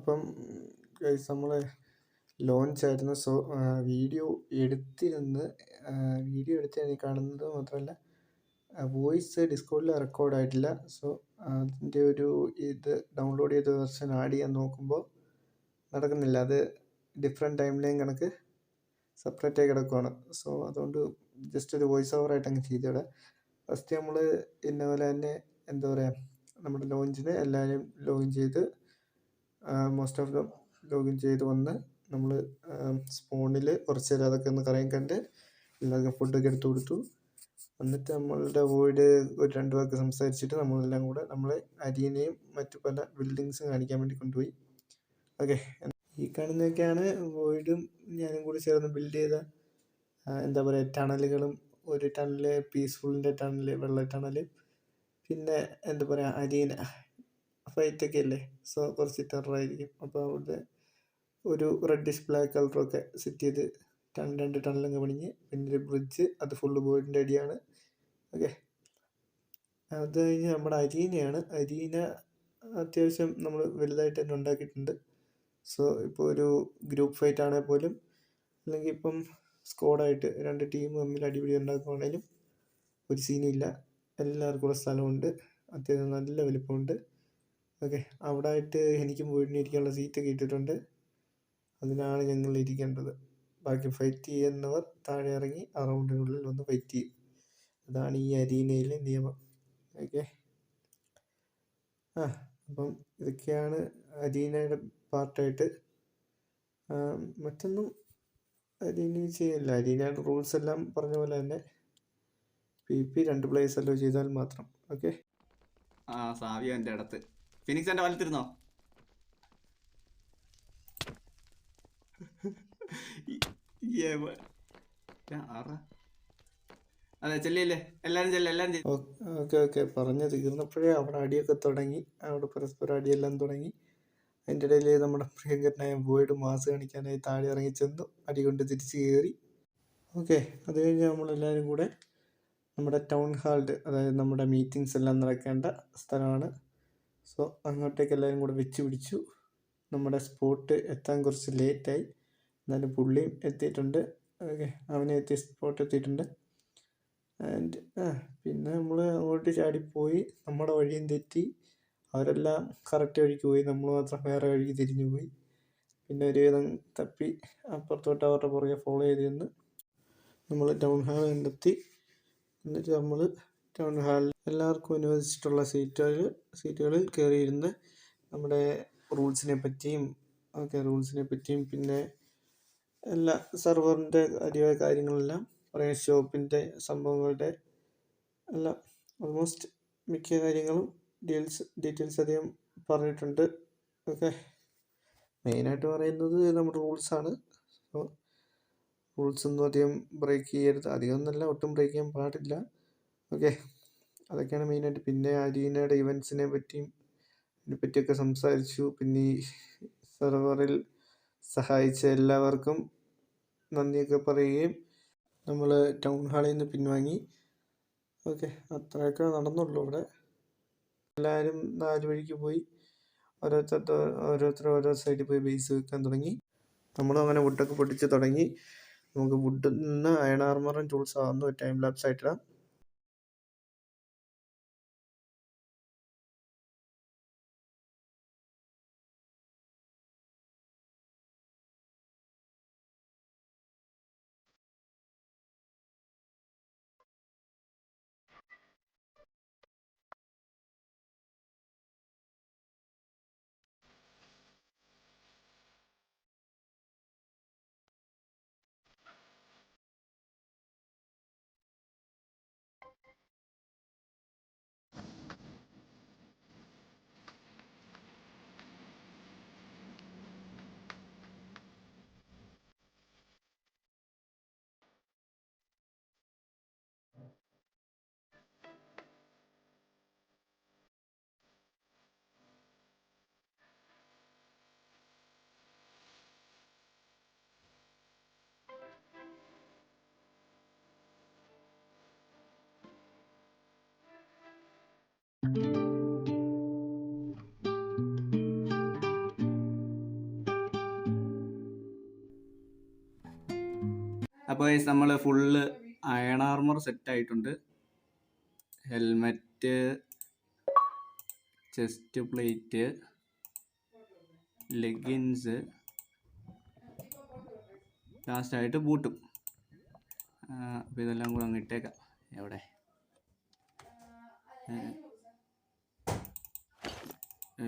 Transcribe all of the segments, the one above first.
അപ്പം ഗൈസ് നമ്മൾ ലോഞ്ച് ആയിരുന്നു. സോ വീഡിയോ എടുത്തിരുന്ന് കാണുന്നത് മാത്രമല്ല വോയിസ് ഡിസ്കോഡിൽ റെക്കോർഡായിട്ടില്ല. സോ അതിൻ്റെ ഒരു ഇത് ഡൗൺലോഡ് ചെയ്ത വെർഷൻ ആഡ് ചെയ്യാൻ നോക്കുമ്പോൾ നടക്കുന്നില്ല. അത് ഡിഫറെൻറ്റ് ടൈം ലൈൻ കണക്ക് സെപ്പറേറ്റായി കിടക്കുവാണ്. സോ അതുകൊണ്ട് ജസ്റ്റ് ഒരു വോയിസ് ഓവറായിട്ട് അങ്ങ് ചെയ്തിടാം. ഫസ്റ്റ് നമ്മൾ ഇന്ന പോലെ തന്നെ എന്താ പറയുക, നമ്മുടെ ലോഞ്ചിന് എല്ലാവരും ലോഗിൻ ചെയ്ത് മോസ്റ്റ് ഓഫ് ദം ലോഗിൻ ചെയ്ത് വന്ന് നമ്മൾ സ്പോണിൽ കുറച്ച് നേരം അതൊക്കെ ഒന്ന് കറങ്ങി കണ്ട് എല്ലാവർക്കും ഫുഡൊക്കെ എടുത്തു കൊടുത്തു. എന്നിട്ട് നമ്മളുടെ വോയിഡ് ഒരു 2 വാക്ക് സംസാരിച്ചിട്ട് നമ്മളെല്ലാം കൂടെ നമ്മളെ അരീനയും മറ്റു പല ബിൽഡിങ്സും കാണിക്കാൻ വേണ്ടി കൊണ്ടുപോയി. ഓക്കെ, ഈ കാണുന്നതൊക്കെയാണ് വോയിഡും ഞാനും കൂടി ചേർന്ന് ബിൽഡ് ചെയ്ത എന്താ പറയുക ടണലുകളും. ഒരു ടണല് പീസ്ഫുള്ളിൻ്റെ ടണല്, വെള്ള ടണല്, പിന്നെ എന്താ പറയുക അരീന ഫൈറ്റൊക്കെ അല്ലേ. സോ കുറച്ച് ടെററായിരിക്കും. അപ്പോൾ അവിടെ ഒരു റെഡിഷ് ബ്ലാക്ക് കളറൊക്കെ സെറ്റ് ചെയ്ത് 2 ടണലങ്ങ് പണിഞ്ഞ്, പിന്നെ ഒരു ബ്രിഡ്ജ്, അത് ഫുള്ള് വോയിഡിൻ്റെ അടിയാണ്. ഓക്കെ, അത് കഴിഞ്ഞ് നമ്മുടെ അരീനയാണ്. അരീന അത്യാവശ്യം നമ്മൾ വലുതായിട്ട് തന്നെ ഉണ്ടാക്കിയിട്ടുണ്ട്. സോ ഇപ്പോൾ ഒരു ഗ്രൂപ്പ് ഫൈറ്റ് ആണെങ്കിൽ പോലും, അല്ലെങ്കിൽ ഇപ്പം സ്ക്വാഡായിട്ട് 2 ടീം തമ്മിൽ അടിപിടി ഉണ്ടാക്കുവാണെങ്കിലും ഒരു സീനില്ല. എല്ലാവർക്കും ഉള്ള സ്ഥലമുണ്ട്, അത്യാവശ്യം നല്ല വലിപ്പമുണ്ട്. ഓക്കെ, അവിടെ ആയിട്ട് എനിക്കും വീടിനിരിക്കാനുള്ള സീറ്റൊക്കെ ഇട്ടിട്ടുണ്ട്. അതിനാണ് ഞങ്ങൾ ഇരിക്കേണ്ടത്. ബാക്കി ഫൈറ്റ് ചെയ്യുന്നവർ താഴെ ഇറങ്ങി ആ റൗണ്ടിനുള്ളിൽ വന്ന് ഫൈറ്റ് ചെയ്യും. അതാണ് ഈ അരീനയിലെ നിയമം. ഓക്കെ, അപ്പം ഇതൊക്കെയാണ് അരീനയുടെ പാർട്ടായിട്ട്. മറ്റൊന്നും അരീന ചെയ്യില്ല. അരീനയുടെ റൂൾസ് എല്ലാം പറഞ്ഞ പോലെ തന്നെ PvP 2 പ്ലേയേഴ്സ് അല്ലോ ചെയ്താൽ മാത്രം. ഓക്കെ, സാവിയോ എൻ്റെ അടുത്ത്. ഫിനിക്സ് എൻ്റെ വലത്തിരുന്നോ? അതെ, ചെല്ലിയല്ലേ, എല്ലാവരും ചെല്ലാം. ഓക്കെ പറഞ്ഞു തീർന്നപ്പോഴേ അവിടെ അടിയൊക്കെ തുടങ്ങി. അവിടെ പരസ്പരം അടിയെല്ലാം തുടങ്ങി. അതിൻ്റെ ഇടയിൽ നമ്മുടെ പ്രിയങ്കരനായ വോയിഡ് മാസ് കാണിക്കാനായി താഴെ ഇറങ്ങി ചെന്നു, അടി കൊണ്ട് തിരിച്ച് കയറി. ഓക്കെ, അത് കഴിഞ്ഞ് നമ്മളെല്ലാവരും കൂടെ നമ്മുടെ ടൗൺ ഹാളിൽ, അതായത് നമ്മുടെ മീറ്റിങ്സ് എല്ലാം നടക്കേണ്ട സ്ഥലമാണ്. സോ അങ്ങോട്ടേക്ക് എല്ലാവരും കൂടെ വെച്ച് പിടിച്ചു. നമ്മുടെ സ്പോട്ട് എത്താൻ കുറച്ച് ലേറ്റായി, എന്നാലും പുള്ളിയും എത്തിയിട്ടുണ്ട്. ഓക്കെ, അവനെ എത്തിയ സ്പോട്ട് എത്തിയിട്ടുണ്ട്. ആൻഡ് പിന്നെ നമ്മൾ അങ്ങോട്ട് ചാടിപ്പോയി. നമ്മുടെ വഴിയും തെറ്റി. അവരെല്ലാം കറക്റ്റ് വഴിക്ക് പോയി, നമ്മൾ മാത്രം വേറെ വഴിക്ക് തിരിഞ്ഞു പോയി. പിന്നെ ഒരുവിധം തപ്പി അപ്പുറത്തോട്ട് അവരുടെ പുറകെ ഫോളോ ചെയ്ത് ചെന്ന് നമ്മൾ ടൗൺ ഹാൾ കണ്ടെത്തി. എന്നിട്ട് നമ്മൾ ടൗൺ ഹാളിൽ എല്ലാവർക്കും അനുവദിച്ചിട്ടുള്ള സീറ്റുകളിൽ കയറിയിരുന്ന് നമ്മുടെ റൂൾസിനെ പറ്റിയും പിന്നെ എല്ലാ സെർവറിൻ്റെ കാര്യങ്ങളെല്ലാം പറയാം. ഷോപ്പിൻ്റെ സംഭവങ്ങളുടെ എല്ലാം ഓൾമോസ്റ്റ് മിക്ക കാര്യങ്ങളും ഡീറ്റെയിൽസ് അധികം പറഞ്ഞിട്ടുണ്ട്. ഓക്കെ, മെയിനായിട്ട് പറയുന്നത് നമ്മുടെ റൂൾസാണ്. സോ റൂൾസൊന്നും അധികം ബ്രേക്ക് ചെയ്യരുത്. അധികമൊന്നുമല്ല, ഒട്ടും ബ്രേക്ക് ചെയ്യാൻ പാടില്ല. ഓക്കെ, അതൊക്കെയാണ് മെയിനായിട്ട്. പിന്നെ അരീനയുടെ ഇവൻസിനെ പറ്റിയൊക്കെ സംസാരിച്ചു. പിന്നെ ഈ സെർവറിൽ സഹായിച്ച എല്ലാവർക്കും നന്ദിയൊക്കെ പറയുകയും നമ്മൾ ടൗൺ ഹാളിൽ നിന്ന് പിൻവാങ്ങി. ഓക്കെ, അത്രയൊക്കെ നടന്നുള്ളൂ. ഇവിടെ എല്ലാവരും 4 വഴിക്ക് പോയി. ഓരോരുത്തർ ഓരോ സൈഡിൽ പോയി ബേസ് വെക്കാൻ തുടങ്ങി. നമ്മളും അങ്ങനെ വുഡൊക്കെ പൊട്ടിച്ച് തുടങ്ങി. നമുക്ക് വുഡിൽ നിന്ന് അയൺ ആർമറും ടൂൾസ് ആവുന്നു. ഒരു ടൈം ലാപ്സ് ആയിട്ടിടാം. അപ്പോൾ നമ്മൾ ഫുള്ള് അയൺ ആർമർ സെറ്റ് ആയിട്ടുണ്ട്. ഹെൽമെറ്റ്, ചെസ്റ്റ് പ്ലേറ്റ്, ലെഗിൻസ്, ലാസ്റ്റായിട്ട് ബൂട്ടും. അപ്പോൾ ഇതെല്ലാം കൂടെ അങ്ങ് ഇട്ടേക്കാം. എവിടെ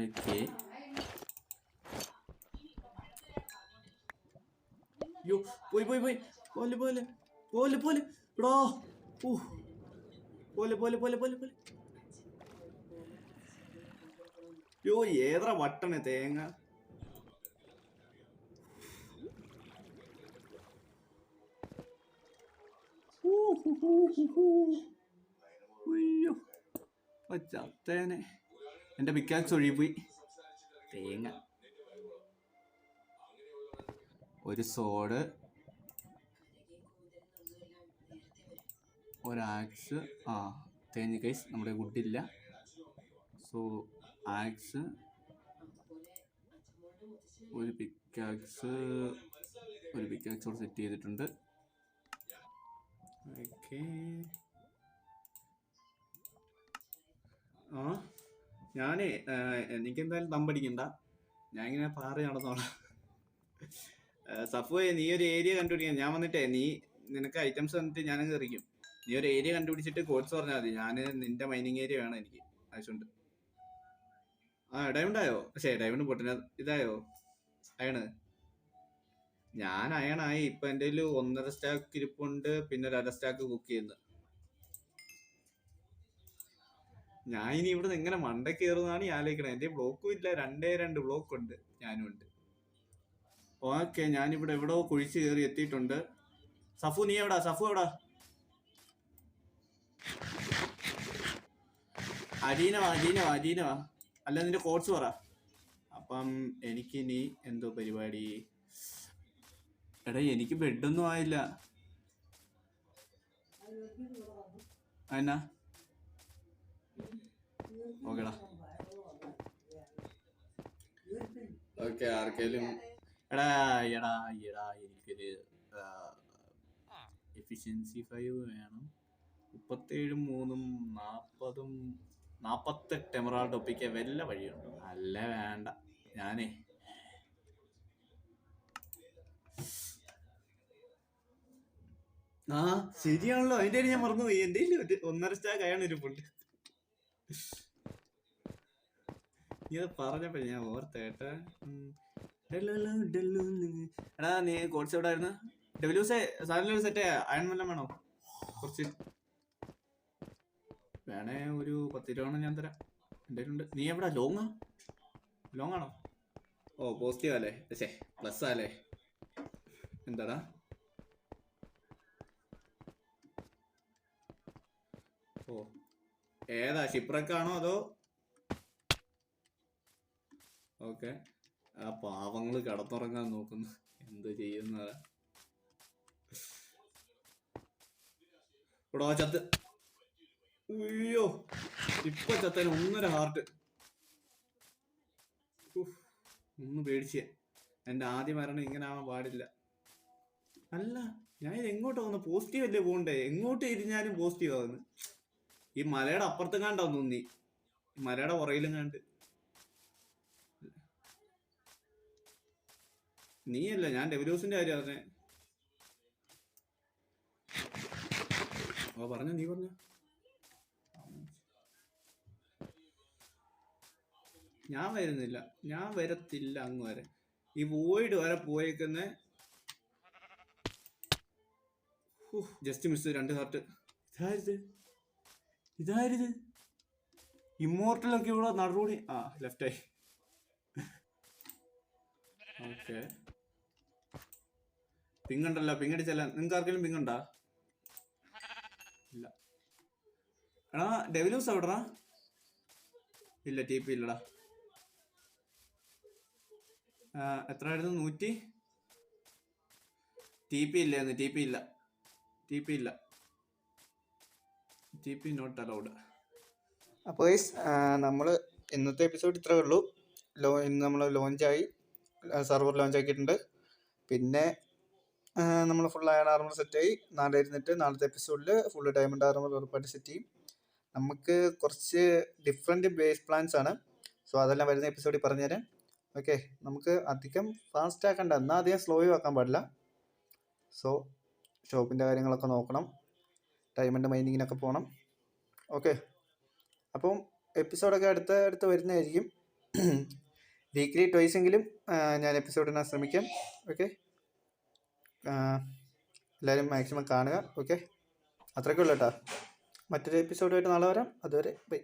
ഓക്കെ. യോ പോയി പോയി പോയി പോലെ പോലെ പോലെ പോലെ എടോ പോലെ പോലെ പോലെ പോലെ പോലെ യോ ഏത്ര വട്ടണ് തേങ്ങ. അയ്യോ ചത്തേനെ. എൻ്റെ പിക്കാക്സ് ഒഴുകിപ്പോയി. തേങ്ങ. ഒരു സോഡ്, ഒരാക്സ്. തേഞ്ഞ് കേസ് നമ്മുടെ വുഡില്ല. സോ ആക്സ്, ഒരു പിക്കാക്സ് കൂടെ സെറ്റ് ചെയ്തിട്ടുണ്ട്. ഓക്കെ. ഞാനേ എനിക്കെന്തായാലും തമ്പടിക്കണ്ട, ഞാൻ ഇങ്ങനെ പാറി നടന്നോളാം. സഫുവേ നീ ഒരു ഏരിയ കണ്ടുപിടിക്കാൻ, ഞാൻ വന്നിട്ടേ നിനക്ക് ഐറ്റംസ് വന്നിട്ട് ഞാനങ്ങ് എറിക്കും. നീ ഒരു ഏരിയ കണ്ടുപിടിച്ചിട്ട് കോഡ്സ് പറഞ്ഞാൽ മതി. ഞാൻ നിന്റെ മൈനിങ് ഏരിയ വേണം, എനിക്ക് ആവശ്യമുണ്ട്. ഡയമണ്ട് ആയോ? ഡയമണ്ട് പൊട്ടിന ഇതായോ അയണ്? ഞാൻ അയണായി. ഇപ്പൊ എൻ്റെ 1.5 സ്റ്റാക്ക് ഇരിപ്പുണ്ട്, പിന്നെ ഒരു 1/2 സ്റ്റാക്ക് കുക്ക് ചെയ്യുന്നു. ഞാൻ ഇനി ഇവിടെ എങ്ങനെ മണ്ട കയറുന്നതാണ് ഈ ആലോചിക്കണേ. എൻ്റെ ബ്ലോക്കും ഇല്ല, 2 ബ്ലോക്ക് ഉണ്ട്, ഞാനും ഉണ്ട്. ഓക്കെ, ഞാനിവിടെ എവിടോ കുഴിച്ച് കയറി എത്തിയിട്ടുണ്ട്. സഫു നീ എവിടാ? സഫു എവിടാ? അജീനവാ. അല്ല നിന്റെ കോഡ്സ് പറ. അപ്പം എനിക്കിനി എന്തോ പരിപാടി. എടാ എനിക്ക് ബെഡൊന്നും ആയില്ല. എന്നാ ഓക്കെടാ. ഓക്കെ, ആർക്കേലും എടാ എനിക്കൊരു എഫിഷ്യൻസി 5 വേണം. 37, 3, 48 എമറാൾഡ് ഒപ്പിക്കാൻ വല്ല വഴിയുണ്ടോ? അല്ല വേണ്ട. ഞാനേ ശരിയാണല്ലോ, അതിൻ്റെ ഞാൻ മറന്നുപോയി. എൻ്റെ 1.5 സ്റ്റാക്ക് അയാണ് ഇരിപ്പുണ്ട്. നീ അത് പറഞ്ഞപ്പോ ഞാൻ ഓർത്തേട്ടാ. എടാ നീ കോഡ്സ് എവിടെ ആയിരുന്നു? ഡെവലൂസേ സാധനം സെറ്റ് അയൺ വല്ലം വേണോ? കുറച്ച് വേണേ, ഒരു 10 രൂപ ഞാൻ തരാം, എൻ്റെ ഉണ്ട്. നീ എവിടാ? ലോങ് ആണോ? ഓ പോസിറ്റീവ് അല്ലേ? പ്ലസ് അല്ലേ? എന്താടാ? ഓ ഏതാ? ഷിപ്രക്കാണോ അതോ? ഓക്കെ. ആ പാവങ്ങള് കടത്തുറങ്ങാൻ നോക്കുന്നു, എന്ത് ചെയ്യുന്നതാ? ഇവിടെ ചത്ത്. അയ്യോ ഇപ്പൊ ചത്തേന് 1.5 ഹാർട്ട്. ഒന്ന് പേടിച്ചേ. എൻ്റെ ആദ്യ മരണം ഇങ്ങനെ ആവാൻ പാടില്ല. അല്ല ഞാൻ ഇത് എങ്ങോട്ട് പോകുന്നു? പോസിറ്റീവ് അല്ലേ പോകണ്ടേ? എങ്ങോട്ട് ഇരിഞ്ഞാലും പോസിറ്റീവ് ആവുന്നു. ഈ മലയുടെ അപ്പുറത്തും കണ്ടാവും തോന്നി, മലയുടെ പുറയിലും കണ്ട്. നീയല്ല, ഞാൻ ഡെവലൂസിന്റെ കാര്യം പറഞ്ഞേ. പറഞ്ഞ നീ പറഞ്ഞ. ഞാൻ വരുന്നില്ല, ഞാൻ വരത്തില്ല അങ്ങ് വരെ. ഈ വോയിഡ് വരെ പോയേക്കുന്ന. Just miss 2 heart. ഇതായത് ഇമ്മോർട്ടലൊക്കെ ഇവിടെ നടുകൂടി. ലെഫ്റ്റായി. ഓക്കെ, പിങ്ങുണ്ടല്ലോ, പിങ്ങടിച്ചല്ല. നിങ്ങൾക്ക് ആർക്കെങ്കിലും പിങ്ങുണ്ടാ? ഇല്ല. എടാ ഡെവിലൂസ് എവിടെടാ? ഇല്ല, TP ഇല്ലടാ. എത്ര ആയിരുന്നു? 100. TP ഇല്ലായിരുന്നു. TP not allowed. അപ്പോൾ നമ്മൾ ഇന്നത്തെ എപ്പിസോഡ് ഇത്രേ ഉള്ളൂ. ഇന്ന് നമ്മൾ ലോഞ്ചായി, സെർവർ ലോഞ്ച് ആക്കിയിട്ടുണ്ട്. പിന്നെ നമ്മൾ ഫുൾ അയൺ ആർമർ സെറ്റായി. നാളെ ഇരുന്നിട്ട് നാളത്തെ എപ്പിസോഡിൽ ഫുൾ ഡയമണ്ട് ആർമർ ഉറപ്പായിട്ട് സെറ്റ് ചെയ്യും. നമുക്ക് കുറച്ച് ഡിഫറെൻറ്റ് ബേസ് പ്ലാൻസ് ആണ്. സോ അതെല്ലാം വരുന്ന എപ്പിസോഡിൽ പറഞ്ഞുതരാം. ഓക്കെ, നമുക്ക് അധികം ഫാസ്റ്റ് ആക്കണ്ട, എന്നാൽ അധികം സ്ലോയും ആക്കാൻ പാടില്ല. സോ ഷോപ്പിൻ്റെ കാര്യങ്ങളൊക്കെ നോക്കണം, ഡയമണ്ട് മൈനിങ്ങിനൊക്കെ പോകണം. ഓക്കെ, അപ്പം എപ്പിസോഡൊക്കെ അടുത്ത് വരുന്നതായിരിക്കും. വീക്ക്ലി ട്വൈസ് എങ്കിലും ഞാൻ എപ്പിസോഡിനാൻ ശ്രമിക്കാം. ഓക്കെ, എല്ലാവരും മാക്സിമം കാണുക. ഓക്കെ, അത്രയ്ക്കുള്ളൂ കേട്ടോ. മറ്റൊരു എപ്പിസോഡുമായിട്ട് നാളെ വരാം. അതുവരെ ബൈ.